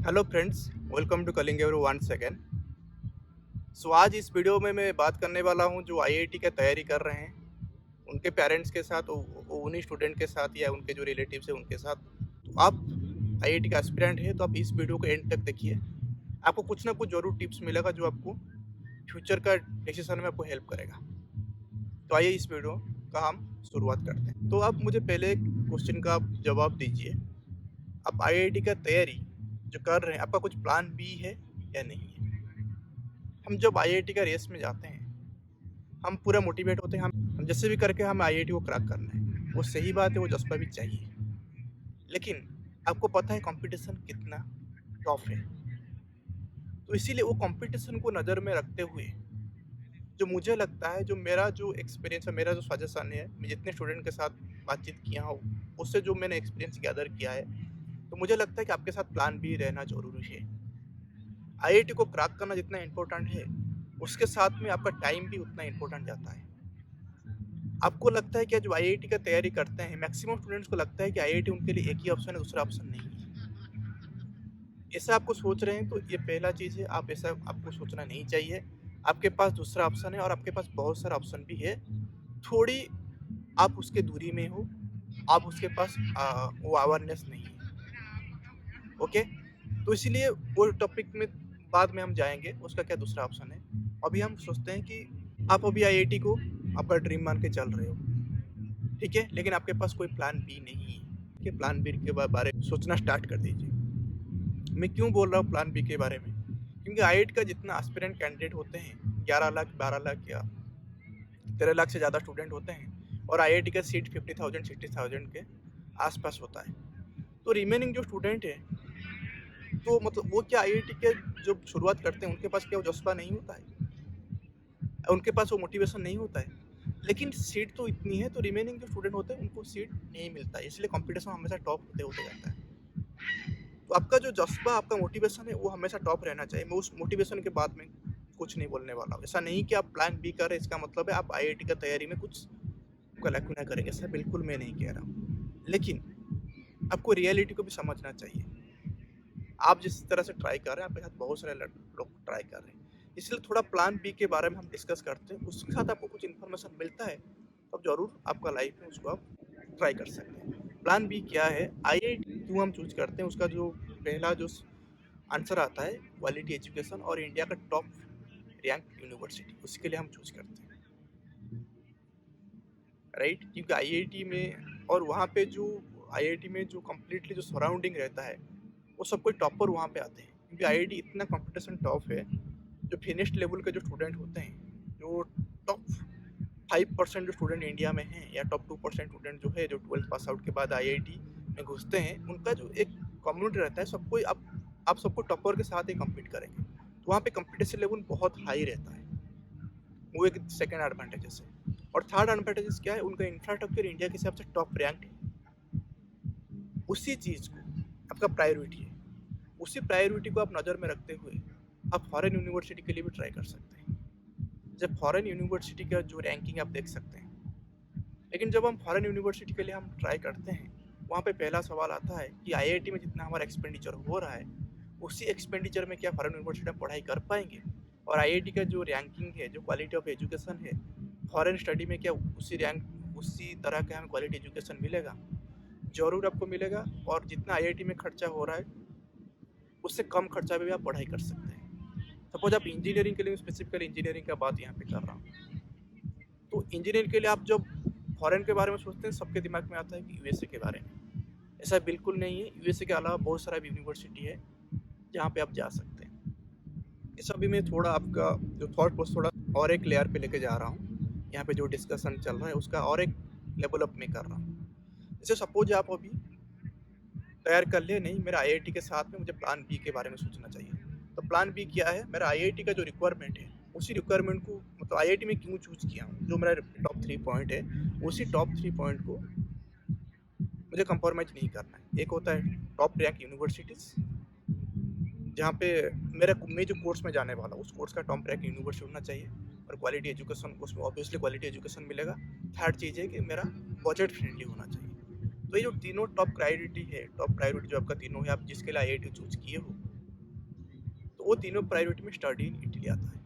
Hello friends, welcome to Kalinga everyone again. So आज इस video में मैं बात करने वाला हूं जो आईआईटी की तैयारी कर रहे हैं, उनके पेरेंट्स के साथ, उन्हीं स्टूडेंट के साथ या उनके जो रिलेटिव्स हैं उनके साथ। तो आप आईआईटी का एस्पिरेंट है तो आप इस वीडियो को एंड तक देखिए। आपको कुछ ना कुछ जरूर टिप्स मिलेगा जो आपको फ्यूचर का डिसीजन में आपको हेल्प करेगा। तो आइए इस वीडियो का हम शुरुआत करते हैं। तो आप मुझे पहले क्वेश्चन का आप जवाब दीजिए। आप आईआईटी का तैयारी जो कर रहे हैं, आपका कुछ प्लान बी है या नहीं है? हम जब आईआईटी का रेस में जाते हैं, हम पूरा मोटिवेट होते हैं, हम जैसे भी करके हम आईआईटी को क्रैक करना है। वो सही बात है, वो जज्बा भी चाहिए। लेकिन आपको पता है कंपटीशन कितना टफ है। तो इसीलिए वो कंपटीशन को नज़र में रखते हुए जो मुझे लगता है, जो मेरा जो एक्सपीरियंस है, मेरा जो सजेशन है, मैं जितने स्टूडेंट के साथ बातचीत किया हूँ, उससे जो मैंने एक्सपीरियंस गैदर किया है, तो मुझे लगता है कि आपके साथ प्लान भी रहना ज़रूरी है। आईआईटी को क्रैक करना जितना इम्पोर्टेंट है, उसके साथ में आपका टाइम भी उतना इम्पोर्टेंट जाता है। आपको लगता है कि जो आईआईटी का तैयारी करते हैं, मैक्सिमम स्टूडेंट्स को लगता है कि आईआईटी उनके लिए एक ही ऑप्शन है, दूसरा ऑप्शन नहीं है। ऐसा आपको सोच रहे हैं तो ये पहला चीज़ है, आप ऐसा आपको सोचना नहीं चाहिए। आपके पास दूसरा ऑप्शन है और आपके पास बहुत सारा ऑप्शन भी है। थोड़ी आप उसके दूरी में हो, आप उसके पास वो अवेयरनेस नहीं है। ओके? तो इसीलिए वो टॉपिक में बाद में हम जाएँगे, उसका क्या दूसरा ऑप्शन है। अभी हम सोचते हैं कि आप अभी आईआईटी को आपका ड्रीम मान के चल रहे हो। ठीक है, लेकिन आपके पास कोई प्लान बी नहीं है कि प्लान बी के बारे में सोचना स्टार्ट कर दीजिए। मैं क्यों बोल रहा हूँ प्लान बी के बारे में? क्योंकि आईआईटी का जितना एस्पिरेंट कैंडिडेट होते हैं, 11 लाख 12 लाख या 13 लाख से ज़्यादा स्टूडेंट होते हैं, और आईआईटी का सीट 50,000 60,000 के आसपास होता है। तो रिमेनिंग जो स्टूडेंट है, तो मतलब वो क्या आईआईटी के जो शुरुआत करते हैं उनके पास क्या वो जज्बा नहीं होता है, उनके पास वो मोटिवेशन नहीं होता है? लेकिन सीट तो इतनी है, तो रिमेनिंग जो स्टूडेंट होते हैं उनको सीट नहीं मिलता है, इसलिए कंपटीशन हमेशा टॉप होते होते जाता है। तो आपका जो जज्बा, आपका मोटिवेशन है, वो हमेशा टॉप रहना चाहिए। मैं उस मोटिवेशन के बाद में कुछ नहीं बोलने वाला हूँ। ऐसा नहीं कि आप प्लान बी कर रहे हैं, इसका मतलब है आप आईआईटी का तैयारी में कुछ कलाकुना करेंगे, ऐसा बिल्कुल मैं नहीं कह रहा हूँ। लेकिन आपको रियलिटी को भी समझना चाहिए। आप जिस तरह से ट्राई कर रहे हैं, आपके साथ बहुत सारे लोग ट्राई कर रहे हैं, इसलिए थोड़ा प्लान बी के बारे में हम डिस्कस करते हैं। उसके साथ आपको कुछ इन्फॉर्मेशन मिलता है, तब ज़रूर आपका लाइफ में उसको आप ट्राई कर सकते हैं। प्लान बी क्या है, आईआईटी क्यों हम चूज़ करते हैं, उसका जो पहला जो आंसर आता है, क्वालिटी एजुकेशन और इंडिया का टॉप रैंक यूनिवर्सिटी, उसके लिए हम चूज़ करते हैं, राइट? क्योंकि आईआईटी में और वहाँ पे जो आईआईटी में जो कंप्लीटली जो सराउंडिंग रहता है, वो सब कोई टॉपर वहाँ पे आते हैं। क्योंकि आईआईटी इतना कंपटीशन टफ है, जो फिनिश्ड लेवल के जो स्टूडेंट होते हैं, जो टॉप 5% जो स्टूडेंट इंडिया में हैं, या टॉप 2% स्टूडेंट जो है, जो 12th पास आउट के बाद आईआईटी में घुसते हैं, उनका जो एक कम्युनिटी रहता है, सबको आप सबको टॉपर के साथ ही कम्पीट करेंगे। तो वहाँ पे कंपटीशन लेवल बहुत हाई रहता है। वो एक सेकेंड एडवांटेजेस है। और थर्ड एडवांटेजेस क्या है, उनका इंफ्रास्ट्रक्चर इंडिया के हिसाब से टॉप रैंक है। उसी चीज़ को आपका प्रायोरिटी है, उसी प्रायोरिटी को आप नज़र में रखते हुए आप फॉरेन यूनिवर्सिटी के लिए भी ट्राई कर सकते हैं। जब फॉरेन यूनिवर्सिटी का जो रैंकिंग आप देख सकते हैं, लेकिन जब हम फॉरेन यूनिवर्सिटी के लिए हम ट्राई करते हैं, वहाँ पे पहला सवाल आता है कि आईआईटी में जितना हमारा एक्सपेंडिचर हो रहा है, उसी एक्सपेंडिचर में क्या फॉरेन यूनिवर्सिटी में पढ़ाई कर पाएंगे? और आईआईटी का जो रैंकिंग है, जो क्वालिटी ऑफ एजुकेशन है, फॉरेन स्टडी में क्या उसी तरह का हमें क्वालिटी एजुकेशन मिलेगा? ज़रूर आपको मिलेगा। और जितना आईआईटी में खर्चा हो रहा है, उससे कम खर्चा में भी आप पढ़ाई कर सकते हैं। सपोज आप इंजीनियरिंग के लिए, स्पेसिफिकली इंजीनियरिंग का बात यहाँ पे कर रहा हूँ, तो इंजीनियरिंग के लिए आप जब फॉरेन के बारे में सोचते हैं, सबके दिमाग में आता है कि यूएसए के बारे में। ऐसा बिल्कुल नहीं है। यूएसए के अलावा बहुत सारा भी यूनिवर्सिटी है जहाँ पे आप जा सकते हैं। इस अभी मैं थोड़ा आपका जो थॉट प्रोसेस थोड़ा और एक लेयर पे लेके जा रहा हूँ। यहाँ पे जो डिस्कशन चल रहा है उसका और एक लेवल अप में कर रहा हूँ। जैसे सपोज आप अभी तैयार कर लिए, नहीं मेरा आईआईटी के साथ में मुझे प्लान बी के बारे में सोचना चाहिए। तो प्लान बी क्या है, मेरा आईआईटी का जो रिक्वायरमेंट है, उसी रिक्वायरमेंट को मतलब आईआईटी में क्यों चूज़ किया हूँ, जो मेरा टॉप 3 पॉइंट है, उसी टॉप 3 पॉइंट को मुझे कंप्रोमाइज़ नहीं करना है। एक होता है टॉप रैंक यूनिवर्सिटीज़, जहाँ पे मैं जो कोर्स में जाने वाला हूँ, उस कोर्स का टॉप रैंक यूनिवर्सिटी होना चाहिए, और क्वालिटी एजुकेशन, उसमें ऑब्वियसली क्वालिटी एजुकेशन मिलेगा। थर्ड चीज़ है कि मेरा बजट फ्रेंडली होना चाहिए। तो ये जो तीनों टॉप प्रायोरिटी जो आपका तीनों है, आप जिसके लिए आईआईटी चूज किए हो, तो वो तीनों प्रायोरिटी में स्टडी इन इटली आता है।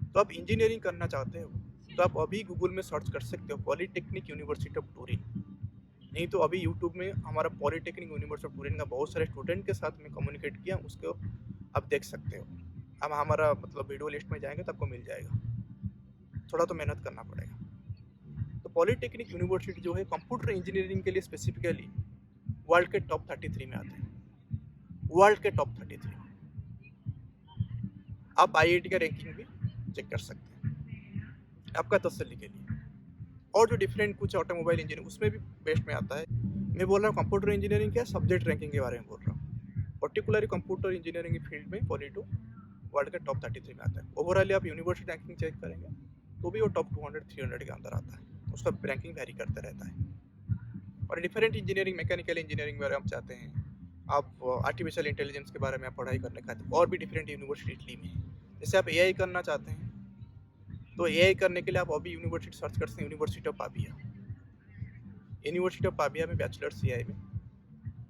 तो आप इंजीनियरिंग करना चाहते हो तो आप अभी गूगल में सर्च कर सकते हो पॉलिटेक्निक यूनिवर्सिटी ऑफ टूरिन। नहीं तो अभी यूट्यूब में हमारा पॉलिटेक्निक यूनिवर्सिटी ऑफ टूरिन का बहुत सारे स्टूडेंट के साथ में कम्युनिकेट किया, उसको आप देख सकते हो। अब हमारा मतलब वीडियो लिस्ट में जाएंगे तो आपको मिल जाएगा, थोड़ा तो मेहनत करना पड़ेगा। तो पॉलिटेक्निक यूनिवर्सिटी जो है कंप्यूटर इंजीनियरिंग के लिए स्पेसिफिकली वर्ल्ड के टॉप 33 में आते हैं, वर्ल्ड के टॉप 33 में। आप आईआईटी का रैंकिंग भी चेक कर सकते हैं आपका तसल्ली के लिए। और जो डिफरेंट कुछ ऑटोमोबाइल इंजीनियरिंग उसमें भी बेस्ट में आता है। मैं बोल रहा हूँ कंप्यूटर इंजीनियरिंग क्या सब्जेक्ट रैंकिंग के बारे में बोल रहा हूँ। पर्टिकुलरली कंप्यूटर इंजीनियरिंग की फील्ड में पॉली2 वर्ल्ड के टॉप 33 में आता है। ओवरऑल आप यूनिवर्सिटी रैंकिंग चेक करेंगे तो भी वो टॉप 200-300 के अंदर आता है। उसका रैंकिंग वेरी करता रहता है। और डिफरेंट इंजीनियरिंग, मैकेनिकल इंजीनियरिंग वगैरह हम चाहते हैं, आप आर्टिफिशियल इंटेलिजेंस के बारे में आप पढ़ाई करने का, और भी डिफरेंट यूनिवर्सिटी इटली में है। जैसे आप एआई करना चाहते हैं तो एआई करने के लिए आप अभी यूनिवर्सिटी सर्च कर सकते हैं, university of Pavia. University of Pavia में बैचलर्स एआई में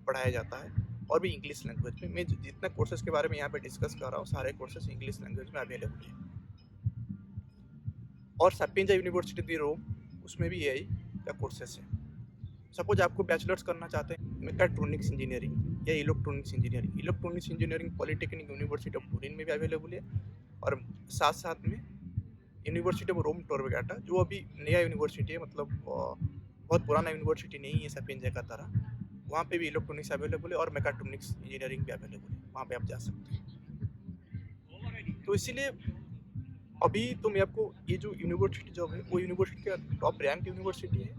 पढ़ाया जाता है, और भी इंग्लिश लैंग्वेज में। मैं जितना कोर्सेज के बारे में यहाँ पे डिस्कस कर रहा हूँ सारे कोर्सेज इंग्लिश लैंग्वेज में अवेलेबल है। और सपिएंजा यूनिवर्सिटी दी रोम, उसमें भी एआई का कोर्सेस है। सपोज आपको बैचलर्स करना चाहते हैं मैकाट्रॉनिक्स इंजीनियरिंग या electronics engineering polytechnic university of Turin में भी अवेलेबल है। और साथ साथ में यूनिवर्सिटी ऑफ रोम टर वर्गाटा, जो अभी नया यूनिवर्सिटी है, मतलब बहुत पुराना यूनिवर्सिटी नहीं है सपिएंजा का तरह, वहाँ पे भी इलेक्ट्रॉनिक्स अवेलेबल है और मैकाट्रॉनिक्स इंजीनियरिंग भी अवेलेबल है, वहाँ पे आप जा सकते हैं। तो इसीलिए अभी तो मैं आपको ये जो यूनिवर्सिटी जॉब है वो यूनिवर्सिटी का टॉप रैंक यूनिवर्सिटी है,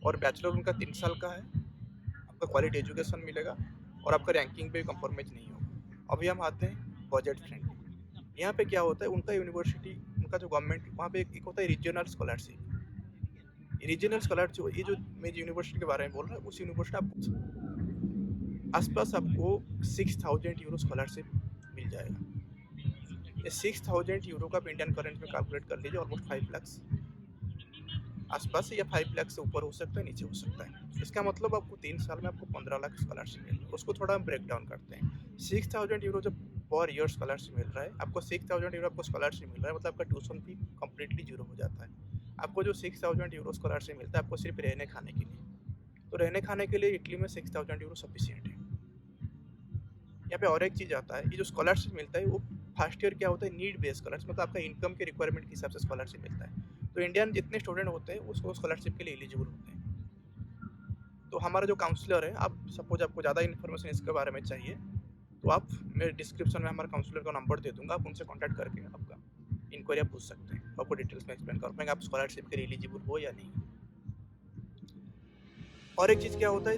और बैचलर उनका 3 साल का है। आपका क्वालिटी एजुकेशन मिलेगा और आपका रैंकिंग पे कंप्रोमाइज नहीं होगा। अभी हम आते हैं बजट फ्रेंडली। यहाँ पे क्या होता है, उनका यूनिवर्सिटी, उनका जो गवर्नमेंट, वहाँ पे एक होता है रीजनल स्कॉलरशिप। रीजनल स्कॉलरशिप, ये जो मैं यूनिवर्सिटी के बारे में बोल रहा हूँ, उस यूनिवर्सिटी आपको आसपास आपको 6000 यूरो स्कॉलरशिप मिल जाएगा। ये 6000 यूरो का आप इंडियन करेंट में कैलकुलेट कर लीजिए, ऑलमोस्ट 5 लाख आसपास, या 5 लाख से ऊपर हो सकता है, नीचे हो सकता है। इसका मतलब आपको 3 साल में आपको 15 लाख स्कॉलरशिप मिल रही है। उसको थोड़ा हम ब्रेक डाउन करते हैं। 6000 यूरो जब पर ईयर स्कॉलरशिप मिल रहा है आपको, 6000 यूरो आपको स्कॉलरशिप मिल रहा है, मतलब आपका ट्यूशन फी कम्प्लीटली जीरो हो जाता है। आपको जो 6000 यूरो स्कॉलरशिप मिलता है आपको सिर्फ रहने खाने के लिए, तो रहने खाने के लिए इटली में 6000 यूरो सफिशियंट है। यहाँ पे और एक चीज़ आता है, ये जो स्कॉलरशिप मिलता है वो फर्स्ट ईयर क्या होता है, नीड बेस्ड स्कॉलरशिप, मतलब आपका इनकम के रिक्वायरमेंट के हिसाब से स्कॉलरशिप मिलता है। तो इंडियन जितने स्टूडेंट होते हैं उसको स्कॉलरशिप के लिए एलिजिबल होते हैं। तो हमारा जो काउंसलर है, आप सपोज आपको ज़्यादा इन्फॉर्मेशन इसके बारे में चाहिए तो आप, मैं डिस्क्रिप्शन में हमारे काउंसलर का नंबर दे दूँगा, आप उनसे कॉन्टैक्ट करके आपका इंक्वायरी आप पूछ सकते हैं। आपको डिटेल्स में एक्सप्लेन कर पाएंगे आप स्कॉलरशिप के लिए एलिजिबल हो या नहीं। और एक चीज़ क्या होता है,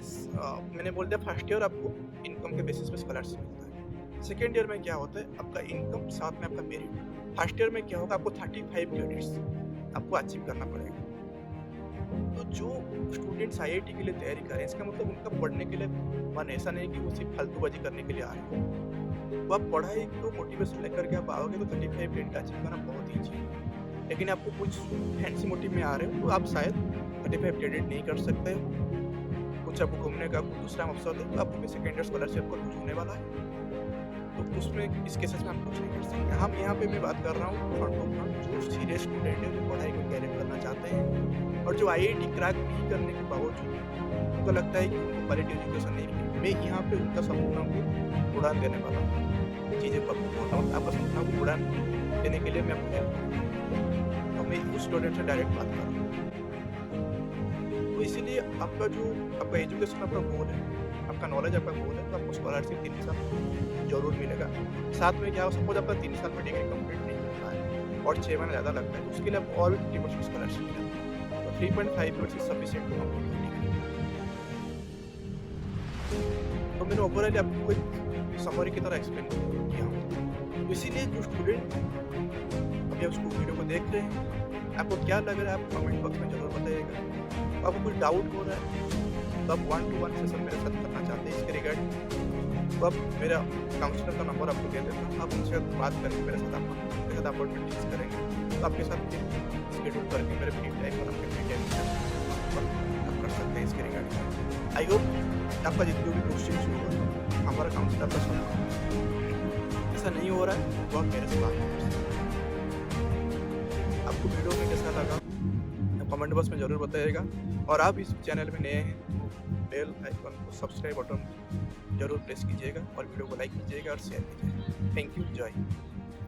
मैंने बोल दिया फर्स्ट ईयर आपको इनकम के बेसिस पे स्कॉलरशिप मिलता है। सेकेंड ईयर में क्या होता है, आपका इनकम साथ में आपका मेरिट। फर्स्ट ईयर में क्या होगा, आपको 35 क्रेडिट्स आपको अचीव करना पड़ेगा। तो जो स्टूडेंट्स आईआईटी के लिए तैयारी कर रहे हैं, इसका मतलब उनका पढ़ने के लिए मन, ऐसा नहीं कि वो सिर्फ फालतूबाजी करने के लिए आ रहे हैं। तो आप पढ़ाई को मोटिवेशन लेकर के आप आओगे तो 35 क्रेडिट अचीव करना बहुत ईजी है। लेकिन आपको कुछ फैंसी मोटिव में आ रहे हो तो आप शायद 35 क्रेडिट नहीं कर सकते। कुछ आपको घूमने का कुछ दूसरा मकसद है तो आपको सेकेंड ईयर स्कॉलरशिप को कुछ होने वाला है, तो उसमें इस केसेस में हम कुछ नहीं कर सकते। हम यहाँ पे मैं बात कर रहा हूँ फ्रंट टू फ्रंट जो सीरियस स्टूडेंट है, जो पढ़ाई को कैरियर करना चाहते हैं और जो आईआईटी क्रैक नहीं करने के बावजूद उनको लगता है कि उनको क्वालिटी एजुकेशन नहीं मिली। मैं यहाँ पे उनका सपना को उड़ान देने वाला हूँ, चीज़ें को बोलता हूँ, आपका सपना को उड़ान देने के लिए मैं आपको हेल्प करूँ। तो मैं उस स्टूडेंट से डायरेक्ट बात कर रहा हूँ। तो इसीलिए आपका एजुकेशन आपका गोल है, आपका नॉलेज आपका गोल है, तो आपको स्कॉलरशिप 3 साल जरूर मिलेगा। साथ में क्या हो, सपोज आपका 3 साल में डिग्री कंप्लीट नहीं होता है और 6 महीने ज़्यादा लगता है, तो उसके लिए आपको और भी 50% स्कॉलरशिप मिलेगा। तो 3.5 years is sufficient to complete degree. तो मैंने ओवरऑल आपको एक समरी की तरह एक्सप्लेन किया हूँ। तो इसीलिए जो स्टूडेंट अभी आप स्कूल वीडियो को देख रहे हैं, आपको क्या लग रहा है आप कमेंट बॉक्स में जरूर बताइएगा। आपको कुछ डाउट हो रहा है तो आप 1-to-1 सेशन मेरे साथ करना चाहते हैं इसके रिगार्डिंग, तो आप मेरा काउंसलर का नंबर आपको दे देता हूँ, आप उनसे बात करके मेरे साथ अपॉइंटमेंट फिक्स करेंगे, तो आपके साथ शेड्यूल करके मेरे फ्री टाइम पर आपके फ्री टाइम आप कर सकते हैं। सकते हैं इसके रिगार्डिंग। आई होप आपका जितना भी क्वेश्चन होगा हमारा काउंसलर आपका सॉल्व करेगा। ऐसा नहीं हो रहा है तो आप मेरे से बात कर सकते हैं। आपको वीडियो में कैसा लगा कमेंट बॉक्स में ज़रूर बताइएगा, और आप इस चैनल में नए हैं तो बेल आइकन को सब्सक्राइब बटन जरूर प्रेस कीजिएगा और वीडियो को लाइक कीजिएगा और शेयर कीजिएगा। थैंक यू, जय हिंद।